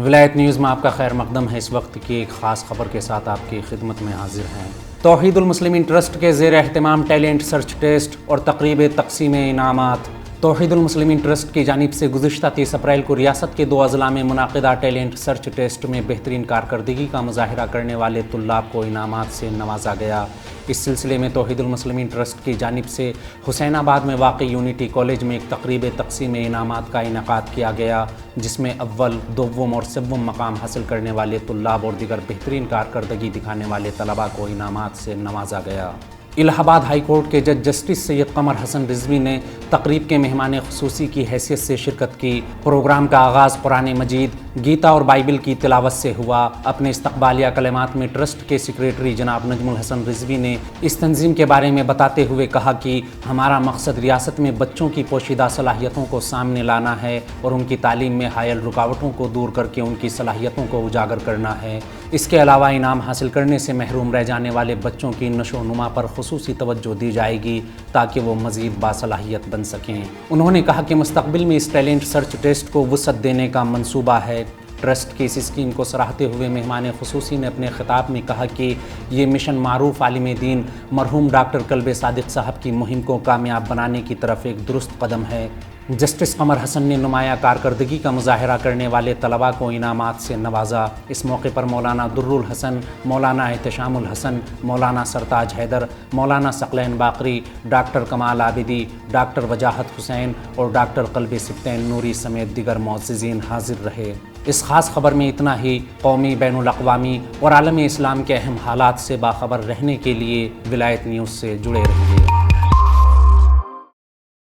ولایت نیوز میں آپ کا خیر مقدم ہے۔ اس وقت کی ایک خاص خبر کے ساتھ آپ کی خدمت میں حاضر ہیں۔ توحید المسلمین ٹرسٹ کے زیر اہتمام ٹیلنٹ سرچ ٹیسٹ اور تقریب تقسیم انعامات۔ توحید المسلمین ٹرسٹ کی جانب سے گزشتہ 30 اپریل کو ریاست کے 2 اضلاع میں منعقدہ ٹیلنٹ سرچ ٹیسٹ میں بہترین کارکردگی کا مظاہرہ کرنے والے طلاب کو انعامات سے نوازا گیا۔ اس سلسلے میں توحید المسلمین ٹرسٹ کی جانب سے حسین آباد میں واقع یونٹی کالج میں ایک تقریب تقسیم انعامات کا انعقاد کیا گیا، جس میں اول، دوم اور سوم مقام حاصل کرنے والے طلاب اور دیگر بہترین کارکردگی دکھانے والے طلباء کو انعامات سے نوازا گیا۔ الہ آباد ہائی کورٹ کے جج جسٹس سید قمر حسن رضوی نے تقریب کے مہمان خصوصی کی حیثیت سے شرکت کی۔ پروگرام کا آغاز قرآن مجید، گیتا اور بائبل کی تلاوت سے ہوا۔ اپنے استقبالیہ کلمات میں ٹرسٹ کے سیکریٹری جناب نجم الحسن رضوی نے اس تنظیم کے بارے میں بتاتے ہوئے کہا کہ ہمارا مقصد ریاست میں بچوں کی پوشیدہ صلاحیتوں کو سامنے لانا ہے اور ان کی تعلیم میں حائل رکاوٹوں کو دور کر کے ان کی صلاحیتوں کو اجاگر کرنا ہے۔ اس کے علاوہ انعام حاصل کرنے سے محروم رہ جانے والے بچوں کی نشو و نما پر خصوصی توجہ دی جائے گی تاکہ وہ مزید باصلاحیت بن سکیں۔ انہوں نے کہا کہ مستقبل میں اس ٹیلنٹ سرچ ٹیسٹ کو وسعت دینے کا منصوبہ ہے۔ ٹرسٹ کی اس اسکیم کو سراہتے ہوئے مہمان خصوصی نے اپنے خطاب میں کہا کہ یہ مشن معروف عالم دین مرحوم ڈاکٹر کلب صادق صاحب کی مہم کو کامیاب بنانے کی طرف ایک درست قدم ہے۔ جسٹس قمر حسن نے نمایاں کارکردگی کا مظاہرہ کرنے والے طلباء کو انعامات سے نوازا۔ اس موقع پر مولانا در الحسن، مولانا احتشام الحسن، مولانا سرتاج حیدر، مولانا ثقلین باقری، ڈاکٹر کمال عابدی، ڈاکٹر وجاہت حسین اور ڈاکٹر قلب سبطین نوری سمیت دیگر معززین حاضر رہے۔ اس خاص خبر میں اتنا ہی۔ قومی، بین الاقوامی اور عالم اسلام کے اہم حالات سے باخبر رہنے کے لیے ولایت نیوز سے جڑے رہیے۔